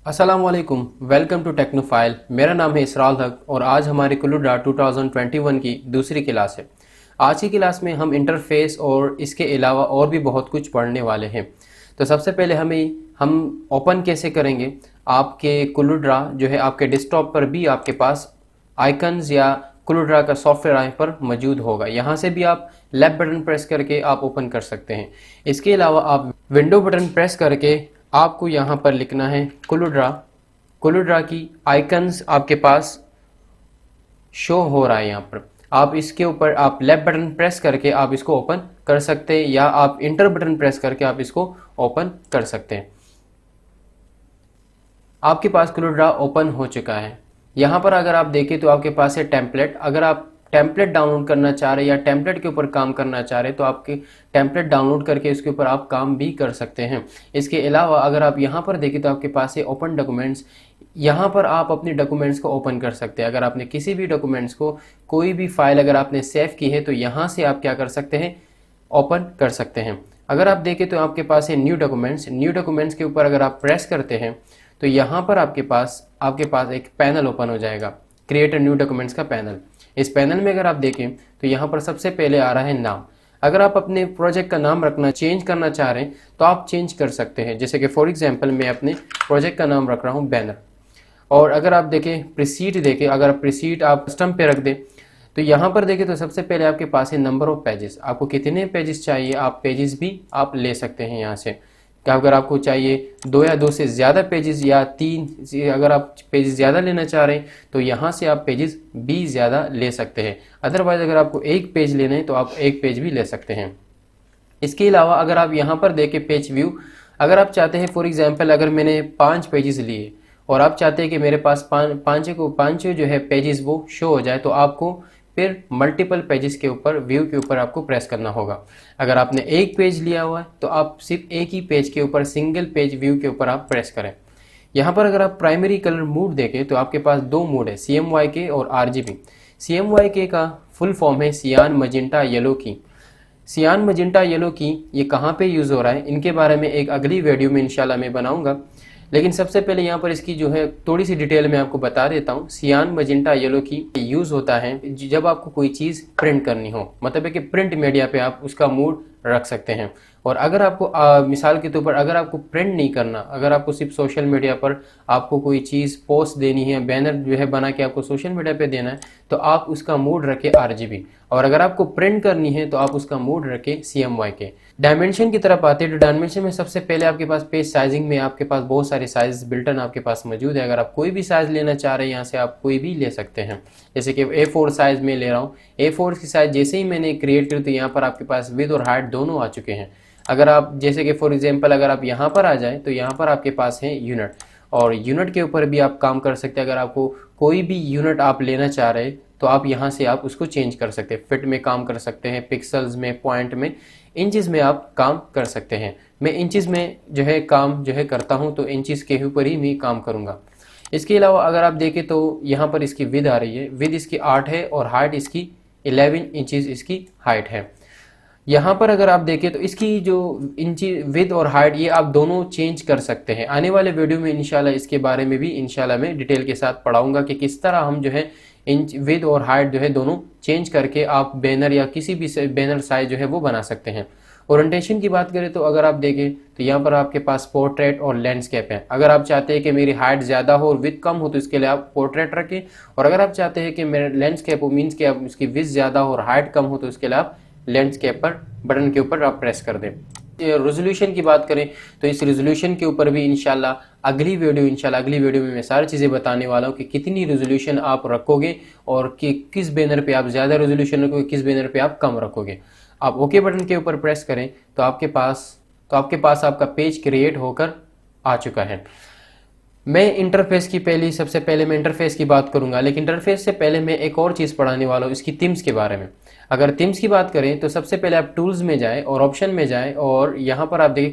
अस्सलामुअलैकुम, welcome to टेक्नोफाइल। मेरा नाम है इसराल हक और आज हमारी कुलुड्रा 2021 की दूसरी क्लास है। आज की क्लास में हम इंटरफेस और इसके अलावा और भी बहुत कुछ पढ़ने वाले हैं। तो सबसे पहले हम ओपन कैसे करेंगे। आपके कुलुड्रा जो है आपके डेस्कटॉप पर भी आपके पास आइकन्स या कुलुड्रा का सॉफ्टवेयर यहाँ पर मौजूद होगा। यहाँ से भी आप लेफ्ट बटन प्रेस करके आप ओपन कर सकते हैं। इसके अलावा आप विंडो बटन प्रेस करके आपको यहाँ पर लिखना है कुलुड्रा की आइकन्स आपके पास शो हो रहा है। यहाँ पर आप इसके ऊपर आप लेफ्ट बटन प्रेस करके आप इसको ओपन कर सकते हैं या आप इंटर बटन प्रेस करके आप इसको ओपन कर सकते हैं। आपके पास कुलुड्रा ओपन हो चुका है। यहाँ पर अगर आप देखें तो आपके पास है टेम्पलेट। अगर आप टेम्पलेट डाउनलोड करना चाह रहे हैं या टेम्पलेट के ऊपर काम करना चाह रहे हैं तो आपके टेम्पलेट डाउनलोड करके इसके ऊपर आप काम भी कर सकते हैं। इसके अलावा अगर आप यहाँ पर देखें तो आपके पास है ओपन डॉक्यूमेंट्स। यहाँ पर आप अपने डॉक्यूमेंट्स को ओपन कर सकते हैं। अगर आपने किसी भी डॉक्यूमेंट्स को कोई भी फाइल अगर आपने सेव की है तो यहाँ से आप क्या कर सकते हैं, ओपन कर सकते हैं। अगर आप देखें तो आपके पास है न्यू डॉक्यूमेंट्स के ऊपर अगर आप प्रेस करते हैं तो यहाँ पर आपके पास एक पैनल ओपन हो जाएगा, क्रिएट अ न्यू डॉक्यूमेंट्स का पैनल। इस पैनल में अगर आप देखें तो यहाँ पर सबसे पहले आ रहा है नाम। अगर आप अपने प्रोजेक्ट का नाम चेंज करना चाह रहे हैं तो आप चेंज कर सकते हैं। जैसे कि फॉर एग्जांपल मैं अपने प्रोजेक्ट का नाम रख रहा हूँ बैनर। और अगर आप देखें प्रीसीड अगर प्रीसीड आप कस्टम पे रख दें तो यहाँ पर देखें तो सबसे पहले आपके पास है नंबर ऑफ पेजेस। आपको कितने पेजेस चाहिए आप पेजेस भी आप ले सकते हैं यहाँ से। क्या अगर आपको चाहिए 2 या 2 से ज़्यादा पेजेस या 3 अगर आप पेजेस ज़्यादा लेना चाह रहे हैं तो यहाँ से आप पेजेस भी ज़्यादा ले सकते हैं। अदरवाइज़ अगर आपको एक पेज लेना है तो आप एक पेज भी ले सकते हैं। इसके अलावा अगर आप यहाँ पर देखें पेज व्यू, अगर आप चाहते हैं फॉर एग्जांपल अगर मैंने 5 पेजेस लिए और आप चाहते हैं कि मेरे पास पाँच जो है पेजेस वो शो हो जाए तो आपको फिर मल्टीपल पेजेस के ऊपर व्यू के ऊपर आपको प्रेस करना होगा। अगर आपने एक पेज लिया हुआ है तो आप सिर्फ एक ही पेज के ऊपर सिंगल पेज व्यू के ऊपर आप प्रेस करें। यहाँ पर अगर आप प्राइमरी कलर मूड देखें तो आपके पास 2 मूड है, CMYK और RGB। CMYK का फुल फॉर्म है सियान मजेंटा येलो की। सियान मजेंटा येलो की ये कहाँ पे यूज़ हो रहा है इनके बारे में एक अगली वीडियो में इंशाल्लाह मैं बनाऊंगा। लेकिन सबसे पहले यहाँ पर इसकी जो है थोड़ी सी डिटेल में आपको बता देता हूँ। सियान मजेंटा येलो की यूज़ होता है जब आपको कोई चीज़ प्रिंट करनी हो, मतलब है कि प्रिंट मीडिया पे आप उसका मूड रख सकते हैं। और अगर आपको मिसाल के तौर पर अगर आपको प्रिंट नहीं करना, अगर आपको सिर्फ सोशल मीडिया पर आपको कोई चीज़ पोस्ट देनी है, बैनर जो है बना के आपको सोशल मीडिया पे देना है तो आप उसका मूड रखें RGB। और अगर आपको प्रिंट करनी है तो आप उसका मूड रखें CMYK। डायमेंशन की तरफ आते हैं तो डायमेंशन में सबसे पहले आपके पास पेज साइजिंग में आपके पास बहुत सारे साइज बिल्टन आपके पास मौजूद है। अगर आप कोई भी साइज़ लेना चाह रहे हैं यहाँ से आप कोई भी ले सकते हैं। जैसे कि A4 साइज़ में ले रहा हूँ, A4 की साइज़ जैसे ही मैंने क्रिएट की तो यहाँ पर आपके पास विद और हाइट दोनों आ चुके हैं। अगर आप जैसे कि फॉर एग्जांपल अगर आप यहाँ पर आ जाएं तो यहाँ पर आपके पास है यूनिट, और यूनिट के ऊपर भी आप काम कर सकते हैं। अगर आपको कोई भी यूनिट आप लेना चाह रहे हैं तो आप यहाँ से आप उसको चेंज कर सकते हैं। फिट में काम कर सकते हैं, पिक्सल्स में, पॉइंट में, इंचज़ में आप काम कर सकते हैं। मैं इंचज़ में जो है काम जो है करता हूँ तो इंचज़ के ऊपर ही मैं काम करूँगा। इसके अलावा अगर आप देखें तो यहाँ पर इसकी विद आ रही है, विद इसकी 8 है और हाइट इसकी 11 इंचज़ इसकी हाइट है। यहाँ पर अगर आप देखें तो इसकी जो इंची विद और हाइट ये आप दोनों चेंज कर सकते हैं। आने वाले वीडियो में इंशाल्लाह इसके बारे में भी इंशाल्लाह मैं डिटेल के साथ पढ़ाऊंगा कि किस तरह हम जो है इंच विद और हाइट जो है दोनों चेंज करके आप बैनर या किसी भी बैनर साइज जो है वो बना सकते हैं। ओरिएंटेशन की बात करें तो अगर आप देखें तो यहाँ पर आपके पास पोर्ट्रेट और लैंडस्केप है। अगर आप चाहते हैं कि मेरी हाइट ज़्यादा हो और विथ कम हो तो इसके लिए आप पोर्ट्रेट रखें, और अगर आप चाहते हैं कि मेरा लैंडस्केप हो मीन्स कि आप उसकी विथ ज़्यादा हो और हाइट कम हो तो इसके लिए आप लैंडस्केप पर बटन के ऊपर आप प्रेस कर दें। रेजोल्यूशन की बात करें तो इस रेजोल्यूशन के ऊपर भी इंशाल्लाह अगली वीडियो में मैं सारी चीज़ें बताने वाला हूँ कि कितनी रेजोल्यूशन आप रखोगे और कि किस बैनर पे आप ज़्यादा रेजोल्यूशन रखोगे, किस बैनर पे आप कम रखोगे। आप ओके बटन के ऊपर प्रेस करें तो आपके पास आपका पेज क्रिएट होकर आ चुका है। मैं इंटरफेस की सबसे पहले मैं इंटरफेस की बात करूंगा, लेकिन इंटरफेस से पहले मैं एक और चीज़ पढ़ाने वाला हूँ इसकी थीम्स के बारे में। अगर थीम्स की बात करें तो सबसे पहले आप टूल्स में जाएं और ऑप्शन में जाएं और यहाँ पर आप देखिए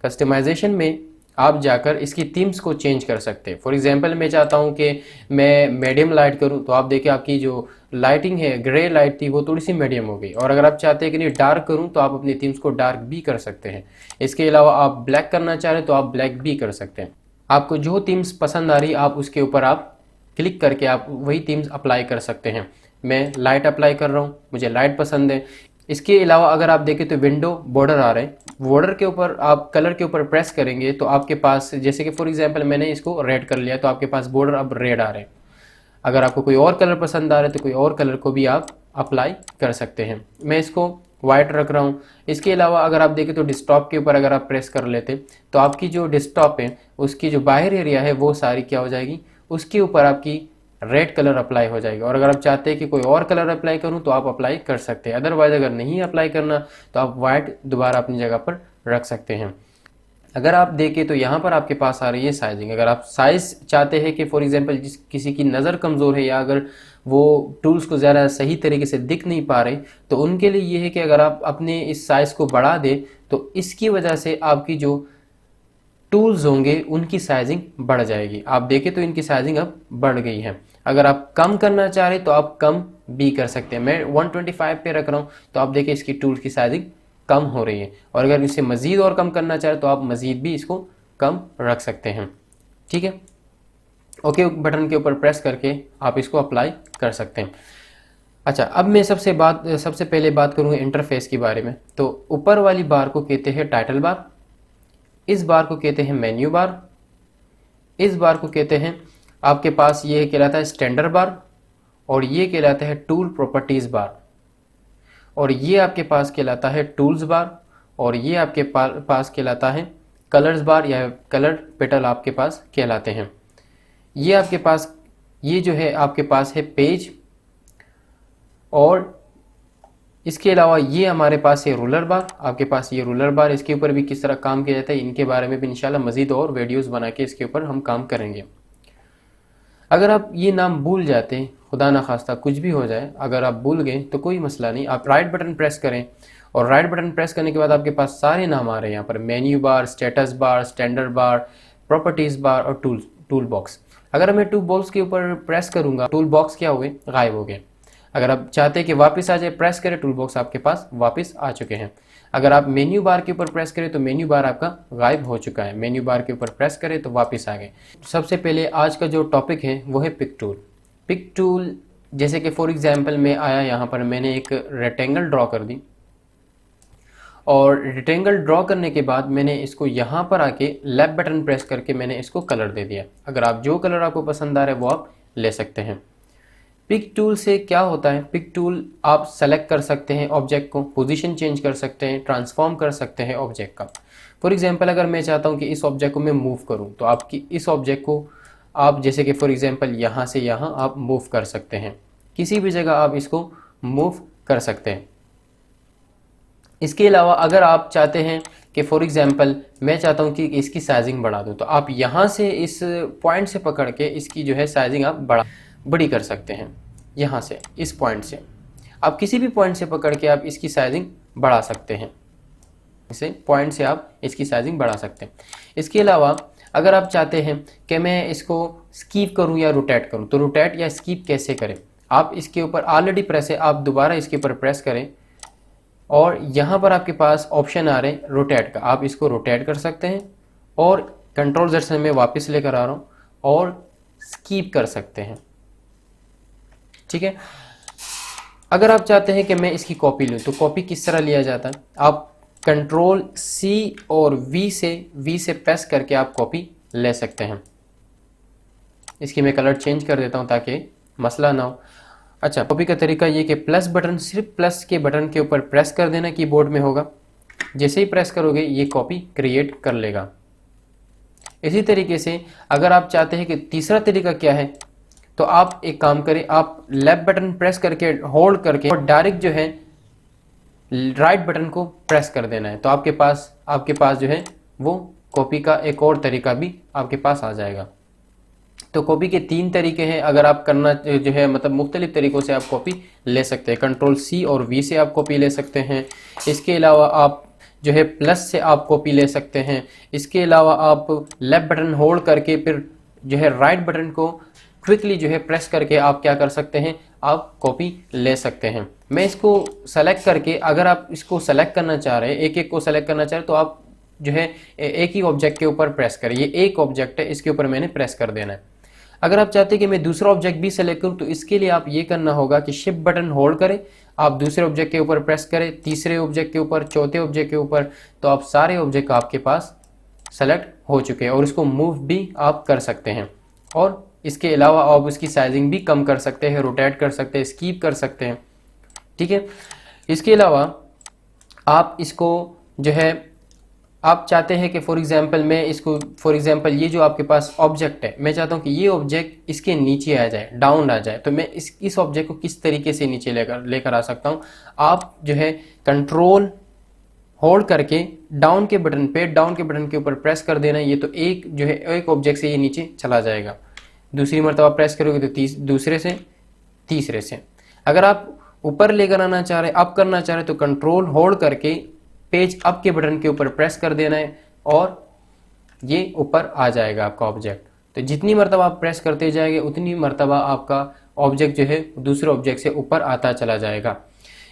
कस्टमाइजेशन में आप जाकर इसकी थीम्स को चेंज कर सकते हैं। फॉर एग्जांपल मैं चाहता हूँ कि मैं मीडियम लाइट करूँ तो आप देखिए आपकी जो लाइटिंग है ग्रे लाइट थी वो थोड़ी सी मीडियम हो गई। और अगर आप चाहते हैं कि नहीं डार्क करूँ तो आप अपनी थीम्स को डार्क भी कर सकते हैं। इसके अलावा आप ब्लैक करना चाह रहे हैं तो आप ब्लैक भी कर सकते हैं। आपको जो थीम्स पसंद आ रही आप उसके ऊपर आप क्लिक करके आप वही थीम्स अप्लाई कर सकते हैं। मैं लाइट अप्लाई कर रहा हूँ, मुझे लाइट पसंद है। इसके अलावा अगर आप देखें तो विंडो बॉर्डर आ रहे हैं, बॉर्डर के ऊपर आप कलर के ऊपर प्रेस करेंगे तो आपके पास, जैसे कि फॉर एग्जांपल मैंने इसको रेड कर लिया तो आपके पास बॉर्डर अब रेड आ रहे हैं। अगर आपको कोई और कलर पसंद आ रहा है तो कोई और कलर को भी आप अप्लाई कर सकते हैं। मैं इसको वाइट रख रहा हूँ। इसके अलावा अगर आप देखें तो डेस्कटॉप के ऊपर अगर आप प्रेस कर लेते तो आपकी जो डेस्कटॉप है उसकी जो बाहर एरिया है वो सारी क्या हो जाएगी, उसके ऊपर आपकी रेड कलर अप्लाई हो जाएगा। और अगर आप चाहते हैं कि कोई और कलर अप्लाई करूं तो आप अप्लाई कर सकते हैं। अदरवाइज अगर नहीं अप्लाई करना तो आप वाइट दोबारा अपनी जगह पर रख सकते हैं। अगर आप देखें तो यहाँ पर आपके पास आ रही है साइजिंग। अगर आप साइज चाहते हैं कि फॉर एग्जांपल किसी की नज़र कमज़ोर है या अगर वो टूल्स को ज़्यादा सही तरीके से दिख नहीं पा रहे तो उनके लिए ये है कि अगर आप अपने इस साइज़ को बढ़ा दें तो इसकी वजह से आपकी जो टूल्स होंगे उनकी साइजिंग बढ़ जाएगी। आप देखें तो इनकी साइजिंग अब बढ़ गई है। अगर आप कम करना चाह रहे तो आप कम भी कर सकते हैं। मैं 125 पे रख रहा हूँ तो आप देखें इसकी टूल्स की साइजिंग कम हो रही है। और अगर इसे मज़ीद और कम करना चाहे तो आप मज़ीद भी इसको कम रख सकते हैं। ठीक है, ओके बटन के ऊपर प्रेस करके आप इसको अप्लाई कर सकते हैं। अच्छा, अब मैं सबसे पहले बात करूँगा इंटरफेस के बारे में। तो ऊपर वाली बार को कहते हैं टाइटल बार, इस बार को कहते हैं मेन्यू बार, इस बार को कहते हैं आपके पास ये कहलाता है स्टैंडर्ड बार, और ये कहलाता है टूल प्रॉपर्टीज़ बार, और ये आपके पास कहलाता है टूल्स बार, और ये आपके पास कहलाता है कलर्स बार या कलर पेटल आपके पास कहलाते हैं। ये आपके पास, ये जो है आपके पास है पेज, और इसके अलावा ये हमारे पास है रूलर बार। आपके पास ये रूलर बार, इसके ऊपर भी किस तरह काम किया जाता है इनके बारे में भी इंशाल्लाह मज़ीद और वीडियोस बना के इसके ऊपर हम काम करेंगे। अगर आप ये नाम भूल जाते हैं, खुदा ना खास्ता कुछ भी हो जाए, अगर आप भूल गए तो कोई मसला नहीं, आप राइट बटन प्रेस करें और राइट बटन प्रेस करने के बाद आपके पास सारे नाम आ रहे हैं यहाँ पर, menu bar, status bar, standard bar, properties bar और टूल बॉक्स। अगर मैं टूल बॉक्स के ऊपर प्रेस करूँगा, टूल बॉक्स क्या हुए, गायब हो गए। अगर आप चाहते हैं कि वापस आ जाए, प्रेस करें, टूल बॉक्स आपके पास वापस आ चुके हैं। अगर आप मेन्यू बार के ऊपर प्रेस करें तो मेन्यू बार आपका गायब हो चुका है। मेन्यू बार के ऊपर प्रेस करें तो वापस आ गए। सबसे पहले आज का जो टॉपिक है वो है पिक टूल। पिक टूल जैसे कि फॉर एग्जांपल मैं आया यहाँ पर, मैंने एक रेक्टेंगल ड्रॉ कर दी, और रेक्टेंगल ड्रॉ करने के बाद मैंने इसको यहाँ पर आके लेफ्ट बटन प्रेस करके मैंने इसको कलर दे दिया। अगर आप जो कलर आपको पसंद आ रहा है वो आप ले सकते हैं। पिक टूल से क्या होता है, पिक टूल आप सेलेक्ट कर सकते हैं ऑब्जेक्ट को, पोजीशन चेंज कर सकते हैं, ट्रांसफॉर्म कर सकते हैं ऑब्जेक्ट का। फॉर एग्जांपल अगर मैं चाहता हूं कि इस ऑब्जेक्ट को मैं मूव करूं तो आपकी इस ऑब्जेक्ट को आप जैसे कि फॉर एग्जांपल यहाँ से यहाँ आप मूव कर सकते हैं, किसी भी जगह आप इसको मूव कर सकते हैं। इसके अलावा अगर आप चाहते हैं कि फॉर एग्जांपल मैं चाहता हूं कि इसकी साइजिंग बढ़ा दूं तो आप यहाँ से इस पॉइंट से पकड़ के इसकी जो है साइजिंग आप बड़ी कर सकते हैं। यहाँ से इस पॉइंट से आप किसी भी पॉइंट से पकड़ के आप इसकी साइजिंग बढ़ा सकते हैं, इसे पॉइंट से आप इसकी साइजिंग बढ़ा सकते हैं। इसके अलावा अगर आप चाहते हैं कि मैं इसको स्कीप करूं या रोटेट करूं तो रोटेट या स्कीप कैसे करें, आप इसके ऊपर ऑलरेडी प्रेस है, आप दोबारा इसके ऊपर प्रेस करें और यहाँ पर आपके पास ऑप्शन आ रहे हैं रोटेट का, आप इसको रोटेट कर सकते हैं और कंट्रोल Z से मैं वापस लेकर आ रहा हूँ और स्कीप कर सकते हैं। ठीक है, अगर आप चाहते हैं कि मैं इसकी कॉपी लूँ तो कॉपी किस तरह लिया जाता है, आप कंट्रोल C और V से प्रेस करके आप कॉपी ले सकते हैं। इसकी मैं कलर चेंज कर देता हूँ ताकि मसला ना हो। अच्छा, कॉपी का तरीका ये कि प्लस बटन, सिर्फ प्लस के बटन के ऊपर प्रेस कर देना, कीबोर्ड में होगा, जैसे ही प्रेस करोगे ये कॉपी क्रिएट कर लेगा। इसी तरीके से अगर आप चाहते हैं कि तीसरा तरीका क्या है तो आप एक काम करें, आप लेफ्ट बटन प्रेस करके होल्ड करके और डायरेक्ट जो है राइट बटन को प्रेस कर देना है तो आपके पास जो है वो कॉपी का एक और तरीका भी आपके पास आ जाएगा। तो कॉपी के 3 तरीके हैं, अगर आप करना जो है मतलब मुख्तलिफ तरीक़ों से आप कॉपी ले सकते हैं। कंट्रोल C और V से आप कॉपी ले सकते हैं। इसके अलावा आप जो है प्लस से आप कॉपी ले सकते हैं। इसके अलावा आप लेफ्ट बटन होल्ड करके फिर जो है राइट बटन को क्विकली जो है प्रेस करके आप क्या कर सकते हैं, आप कॉपी ले सकते हैं। मैं इसको सेलेक्ट करके, अगर आप इसको सेलेक्ट करना चाह रहे हैं, एक एक को सेलेक्ट करना चाह रहे हैं तो आप जो है एक ही ऑब्जेक्ट के ऊपर प्रेस करें। ये एक ऑब्जेक्ट है, इसके ऊपर मैंने प्रेस कर देना है। अगर आप चाहते हैं कि मैं दूसरा ऑब्जेक्ट भी सेलेक्ट करूं तो इसके लिए आप ये करना होगा कि शिफ्ट बटन होल्ड करें, आप दूसरे ऑब्जेक्ट के ऊपर प्रेस करें, तीसरे ऑब्जेक्ट के ऊपर, चौथे ऑब्जेक्ट के ऊपर, तो आप सारे ऑब्जेक्ट आपके पास सेलेक्ट हो चुके हैं और इसको मूव भी आप कर सकते हैं। और इसके अलावा आप उसकी साइजिंग भी कम कर सकते हैं, रोटेट कर सकते हैं, स्कीप कर सकते हैं, ठीक है। इसके अलावा आप इसको जो है आप चाहते हैं कि फॉर एग्जांपल मैं इसको फॉर एग्जांपल ये जो आपके पास ऑब्जेक्ट है, मैं चाहता हूं कि ये ऑब्जेक्ट इसके नीचे आ जाए, डाउन आ जाए, तो मैं इस ऑब्जेक्ट को किस तरीके से नीचे लेकर आ सकता हूं। आप जो है कंट्रोल होल्ड करके डाउन के बटन के ऊपर प्रेस कर देना, ये तो एक जो है एक ऑब्जेक्ट से ये नीचे चला जाएगा। दूसरी मरतबा प्रेस करोगे तो दूसरे से तीसरे से। अगर आप ऊपर लेकर आना चाह रहे, अप करना चाह रहे, तो कंट्रोल होल्ड करके पेज अप के बटन के ऊपर प्रेस कर देना है और ये ऊपर आ जाएगा आपका ऑब्जेक्ट। तो जितनी मरतबा आप प्रेस करते जाएंगे उतनी मरतबा आपका ऑब्जेक्ट जो है दूसरे ऑब्जेक्ट से ऊपर आता चला जाएगा।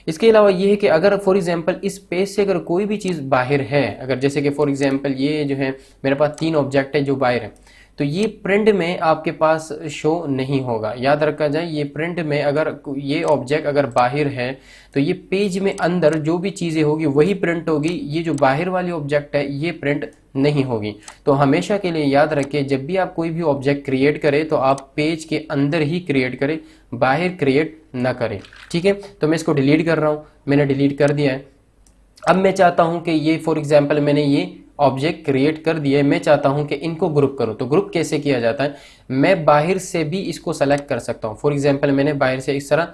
इसके अलावा ये है कि अगर फॉर एग्जांपल इस पेज से अगर कोई भी चीज़ बाहर है, अगर जैसे कि फॉर एग्जांपल ये जो है मेरे पास 3 ऑब्जेक्ट है जो बाहर है, तो ये प्रिंट में आपके पास शो नहीं होगा। याद रखा जाए, ये प्रिंट में अगर ये ऑब्जेक्ट अगर बाहर है तो ये पेज में अंदर जो भी चीज़ें होगी वही प्रिंट होगी, ये जो बाहर वाली ऑब्जेक्ट है ये प्रिंट नहीं होगी। तो हमेशा के लिए याद रखें, जब भी आप कोई भी ऑब्जेक्ट क्रिएट करें तो आप पेज के अंदर ही क्रिएट करें, बाहर क्रिएट ना करें, ठीक है। तो मैं इसको डिलीट कर रहा हूँ, मैंने डिलीट कर दिया है। अब मैं चाहता हूँ कि ये फॉर एग्जाम्पल मैंने ये ऑब्जेक्ट क्रिएट कर दिए, मैं चाहता हूं कि इनको ग्रुप करूं। तो ग्रुप कैसे किया जाता है, मैं बाहर से भी इसको सेलेक्ट कर सकता हूं। फॉर एग्जांपल मैंने बाहर से इस तरह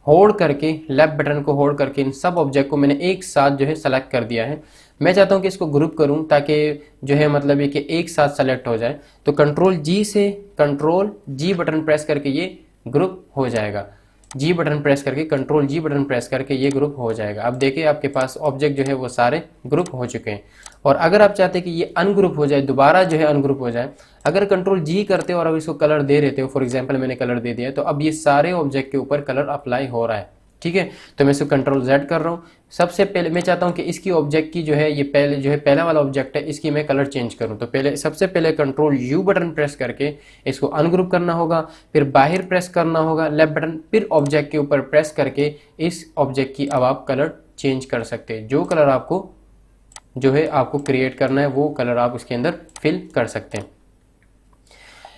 होल्ड करके, लेफ्ट बटन को होल्ड करके इन सब ऑब्जेक्ट को मैंने एक साथ जो है सेलेक्ट कर दिया है। मैं चाहता हूं कि इसको ग्रुप करूं ताकि जो है मतलब ये कि एक साथ सेलेक्ट हो जाए। तो कंट्रोल जी बटन प्रेस करके ये ग्रुप हो जाएगा। जी बटन प्रेस करके, कंट्रोल जी बटन प्रेस करके ये ग्रुप हो जाएगा। अब देखिए आपके पास ऑब्जेक्ट जो है वो सारे ग्रुप हो चुके हैं। और अगर आप चाहते हैं कि ये अनग्रुप हो जाए, दोबारा जो है अनग्रुप हो जाए, अगर कंट्रोल जी करते हो और अब इसको कलर दे रहते हो, फॉर एग्जांपल मैंने कलर दे दिया, तो अब ये सारे ऑब्जेक्ट के ऊपर कलर अप्लाई हो रहा है, ठीक है। तो मैं इसको कंट्रोल जेड कर रहा हूँ। सबसे पहले मैं चाहता हूँ कि इसकी ऑब्जेक्ट की जो है ये पहले जो है पहला वाला ऑब्जेक्ट है, इसकी मैं कलर चेंज करूँ। तो पहले सबसे पहले कंट्रोल यू बटन प्रेस करके इसको अनग्रुप करना होगा, फिर बाहर प्रेस करना होगा लेफ्ट बटन, फिर ऑब्जेक्ट के ऊपर प्रेस करके इस ऑब्जेक्ट की अब आप कलर चेंज कर सकते हैं। जो कलर आपको जो है आपको क्रिएट करना है वो कलर आप उसके अंदर फिल कर सकते हैं।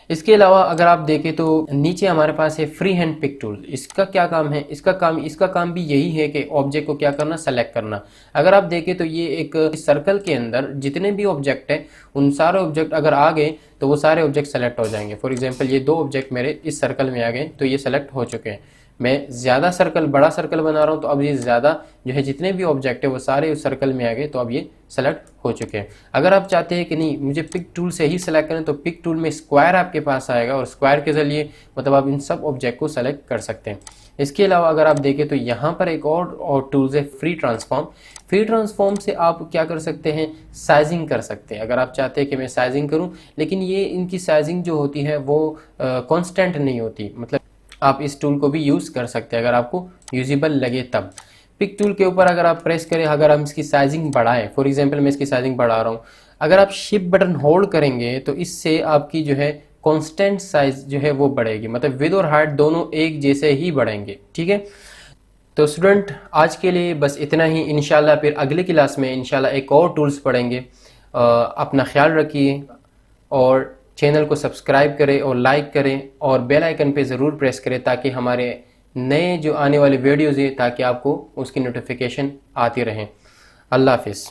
इसके अलावा अगर आप देखें तो नीचे हमारे पास है फ्री हैंड पिक टूल। इसका क्या काम है, इसका काम भी यही है कि ऑब्जेक्ट को क्या करना, सेलेक्ट करना। अगर आप देखें तो ये एक सर्कल के अंदर जितने भी ऑब्जेक्ट हैं उन सारे ऑब्जेक्ट अगर आ गए तो वो सारे ऑब्जेक्ट सेलेक्ट हो जाएंगे। फॉर एग्जांपल ये 2 ऑब्जेक्ट मेरे इस सर्कल में आ गए तो ये सेलेक्ट हो चुके हैं। मैं ज़्यादा सर्कल, बड़ा सर्कल बना रहा हूँ तो अब ये ज़्यादा जो है जितने भी ऑब्जेक्ट है वो सारे उस सर्कल में आ गए, तो अब ये सेलेक्ट हो चुके हैं। अगर आप चाहते हैं कि नहीं मुझे पिक टूल से ही सेलेक्ट करें तो पिक टूल में स्क्वायर आपके पास आएगा और स्क्वायर के जरिए मतलब आप इन सब ऑब्जेक्ट को सेलेक्ट कर सकते हैं। इसके अलावा अगर आप देखें तो यहाँ पर एक और टूल्स है फ्री ट्रांसफॉर्म। फ्री ट्रांसफॉर्म से आप क्या कर सकते हैं, साइजिंग कर सकते हैं। अगर आप चाहते हैं कि मैं साइजिंग करूँ, लेकिन ये इनकी साइजिंग जो होती है वो कॉन्स्टेंट नहीं होती, मतलब आप इस टूल को भी यूज़ कर सकते हैं अगर आपको यूजेबल लगे तब। पिक टूल के ऊपर अगर आप प्रेस करें, अगर हम इसकी साइजिंग बढ़ाएं, फॉर एग्जांपल मैं इसकी साइजिंग बढ़ा रहा हूं, अगर आप शिफ्ट बटन होल्ड करेंगे तो इससे आपकी जो है कांस्टेंट साइज जो है वो बढ़ेगी, मतलब विड्थ और हाइट दोनों एक जैसे ही बढ़ेंगे, ठीक है। तो स्टूडेंट आज के लिए बस इतना ही। इंशाल्लाह फिर अगले क्लास में इंशाल्लाह एक और टूल्स पढ़ेंगे। अपना ख्याल रखिए और चैनल को सब्सक्राइब करें और लाइक करें और बेल आइकन पे ज़रूर प्रेस करें ताकि हमारे नए जो आने वाले वीडियोज़ हैं ताकि आपको उसकी नोटिफिकेशन आती रहें। अल्लाह हाफिज़।